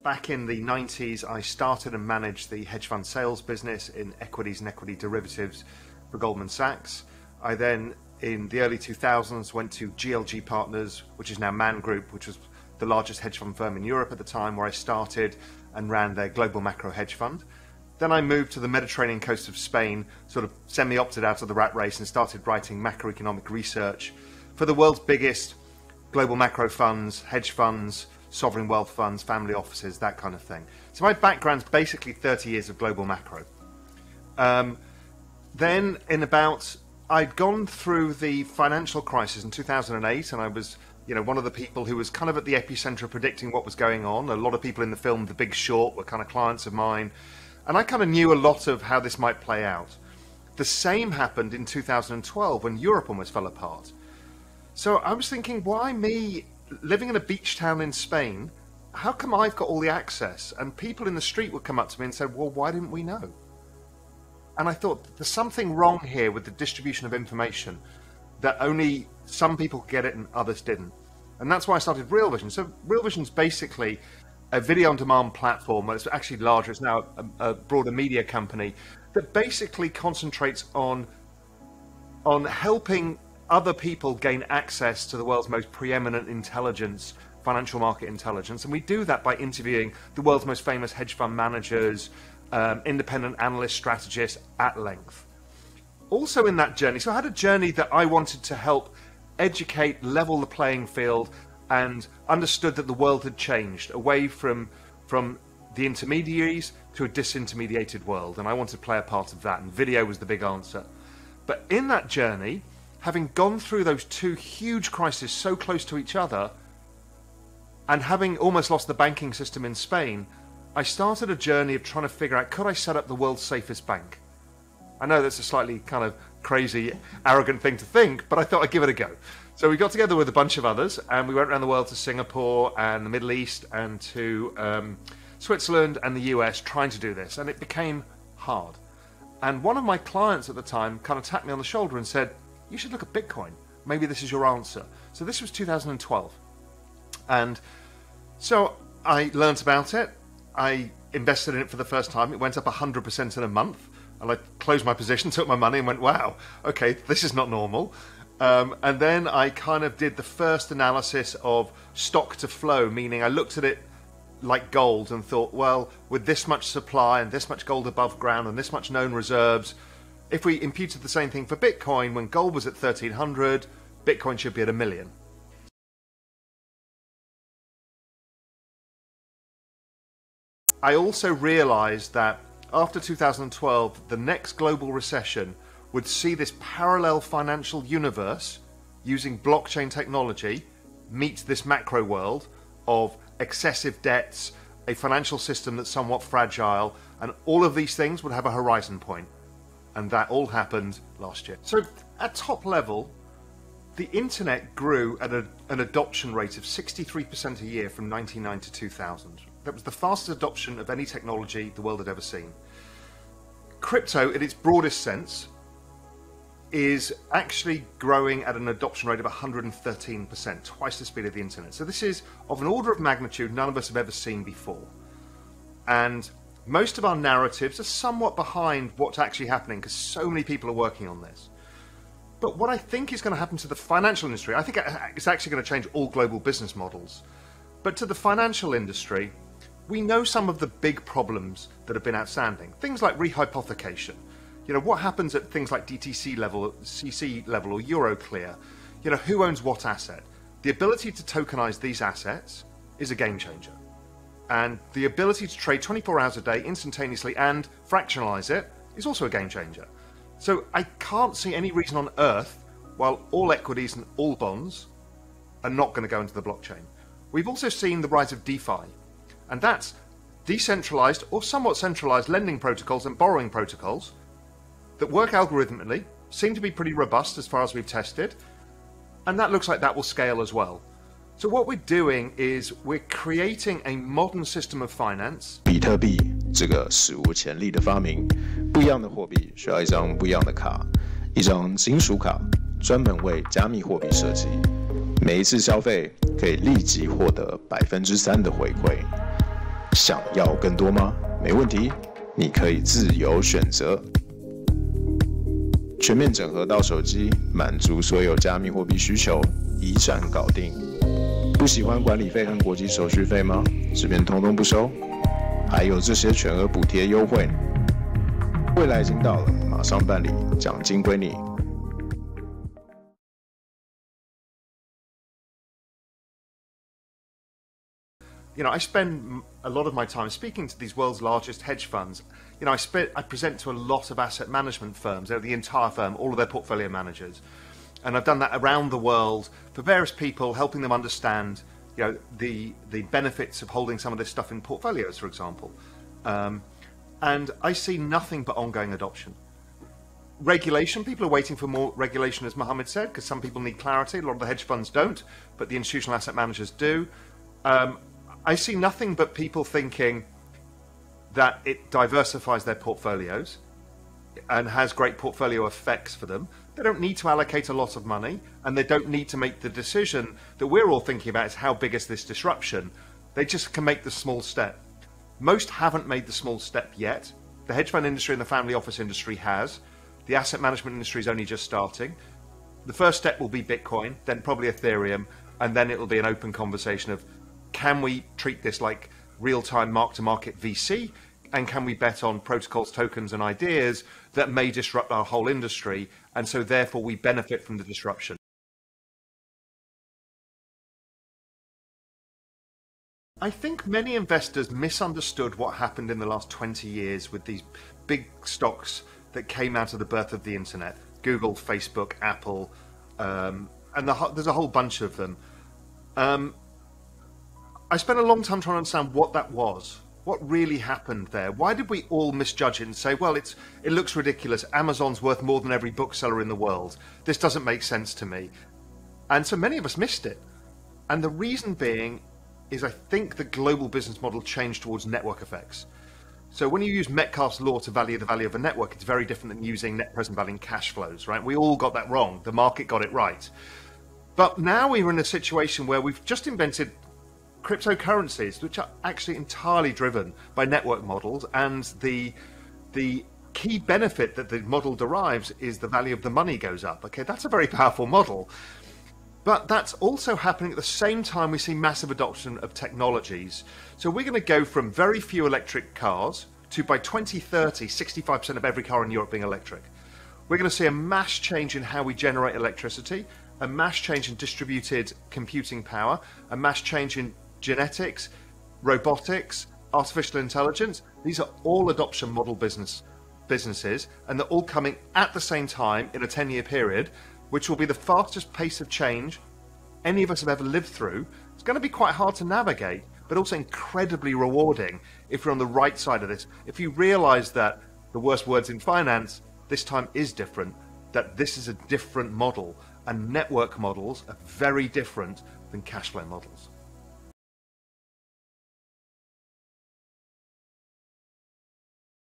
back in the 90s, I started and managed the hedge fund sales business in equities and equity derivatives for Goldman Sachs. I then, in the early 2000s, went to GLG Partners, which is now Man Group, which was the largest hedge fund firm in Europe at the time, where I started and ran their global macro hedge fund. Then I moved to the Mediterranean coast of Spain, sort of semi-opted out of the rat race and started writing macroeconomic research for the world's biggest global macro funds, hedge funds, sovereign wealth funds, family offices, that kind of thing. So my background's basically 30 years of global macro. Then I'd gone through the financial crisis in 2008, and I was one of the people who was kind of at the epicenter of predicting what was going on. A lot of people in the film The Big Short were kind of clients of mine, and I kind of knew a lot of how this might play out. The same happened in 2012 when Europe almost fell apart. So I was thinking, why me, living in a beach town in Spain? How come I've got all the access? And people in the street would come up to me and say, well, why didn't we know? And I thought, there's something wrong here with the distribution of information, that only some people could get it and others didn't. And that's why I started Real Vision. So Real Vision's basically a video-on-demand platform. It's actually larger. It's now a broader media company that basically concentrates on helping other people gain access to the world's most preeminent intelligence, financial market intelligence. And we do that by interviewing the world's most famous hedge fund managers, independent analysts, strategists at length. Also in that journey, so I had a journey that I wanted to help educate, level the playing field, and understood that the world had changed away from the intermediaries to a disintermediated world, and I wanted to play a part of that, and video was the big answer. But in that journey, having gone through those two huge crises so close to each other, and having almost lost the banking system in Spain, I started a journey of trying to figure out, could I set up the world's safest bank? I know that's a slightly kind of crazy, arrogant thing to think, but I thought I'd give it a go. So we got together with a bunch of others, and we went around the world to Singapore and the Middle East and to Switzerland and the US trying to do this, and it became hard. And one of my clients at the time kind of tapped me on the shoulder and said, you should look at Bitcoin. Maybe this is your answer. So this was 2012. And so I learned about it. I invested in it for the first time. It went up 100% in a month. And I closed my position, took my money and went, wow, okay, this is not normal. And then I kind of did the first analysis of stock to flow, meaning I looked at it like gold and thought, well, with this much supply and this much gold above ground and this much known reserves, if we imputed the same thing for Bitcoin, when gold was at 1,300, Bitcoin should be at 1 million. I also realized that after 2012, the next global recession would see this parallel financial universe using blockchain technology meet this macro world of excessive debts, a financial system that's somewhat fragile, and all of these things would have a horizon point. And that all happened last year. So at top level, the internet grew at an adoption rate of 63% a year from 1999 to 2000. That was the fastest adoption of any technology the world had ever seen. Crypto, in its broadest sense, is actually growing at an adoption rate of 113%, twice the speed of the internet. So this is of an order of magnitude none of us have ever seen before. And most of our narratives are somewhat behind what's actually happening because so many people are working on this. But what I think is going to happen to the financial industry, I think it's actually going to change all global business models. But to the financial industry, we know some of the big problems that have been outstanding. Things like rehypothecation. You know, what happens at things like DTC level, CC level, or Euroclear? You know, who owns what asset? The ability to tokenize these assets is a game changer. And the ability to trade 24 hours a day instantaneously and fractionalize it is also a game changer. So I can't see any reason on earth, while all equities and all bonds are not going to go into the blockchain. We've also seen the rise of DeFi, and that's decentralized or somewhat centralized lending protocols and borrowing protocols that work algorithmically, seem to be pretty robust as far as we've tested, and that looks like that will scale as well. So what we're doing is we're creating a modern system of finance. 比特币这个史无前例的发明，不一样的货币需要一张不一样的卡，一张金属卡专门为加密货币设计，每一次消费可以立即获得3%的回馈。想要更多吗？没问题，你可以自由选择。全面整合到手机，满足所有加密货币需求，一站搞定。不喜欢管理费和国际手续费吗？这边通通不收，还有这些全额补贴优惠。未来已经到了，马上办理，奖金归你。I spend a lot of my time speaking to these world's largest hedge funds. I present to a lot of asset management firms, the entire firm, all of their portfolio managers. And I've done that around the world for various people, helping them understand, the benefits of holding some of this stuff in portfolios, for example. And I see nothing but ongoing adoption. Regulation, people are waiting for more regulation, as Mohammed said, because some people need clarity. A lot of the hedge funds don't, but the institutional asset managers do. I see nothing but people thinking that it diversifies their portfolios and has great portfolio effects for them. They don't need to allocate a lot of money, and they don't need to make the decision that we're all thinking about is how big is this disruption. They just can make the small step. Most haven't made the small step yet. The hedge fund industry and the family office industry has. The asset management industry is only just starting. The first step will be Bitcoin, then probably Ethereum, and then it'll be an open conversation of, can we treat this like real-time mark-to-market VC? And can we bet on protocols, tokens, and ideas that may disrupt our whole industry, and so therefore we benefit from the disruption? I think many investors misunderstood what happened in the last 20 years with these big stocks that came out of the birth of the internet. Google, Facebook, Apple, and there's a whole bunch of them. I spent a long time trying to understand what that was. What really happened there? Why did we all misjudge it and say, well, it looks ridiculous. Amazon's worth more than every bookseller in the world. This doesn't make sense to me. And so many of us missed it. And the reason being is I think the global business model changed towards network effects. So when you use Metcalfe's law to value the value of a network, it's very different than using net present value in cash flows, right? We all got that wrong. The market got it right. But now we're in a situation where we've just invented cryptocurrencies, which are actually entirely driven by network models, and the key benefit that the model derives is the value of the money goes up. Okay, that's a very powerful model. But that's also happening at the same time we see massive adoption of technologies. So we're going to go from very few electric cars to, by 2030, 65% of every car in Europe being electric. We're going to see a mass change in how we generate electricity, a mass change in distributed computing power, a mass change in genetics, robotics, artificial intelligence. These are all adoption model businesses, and they're all coming at the same time in a 10-year period, which will be the fastest pace of change any of us have ever lived through. It's going to be quite hard to navigate, but also incredibly rewarding if you're on the right side of this. If you realize that the worst words in finance this time is different, that this is a different model, and network models are very different than cash flow models.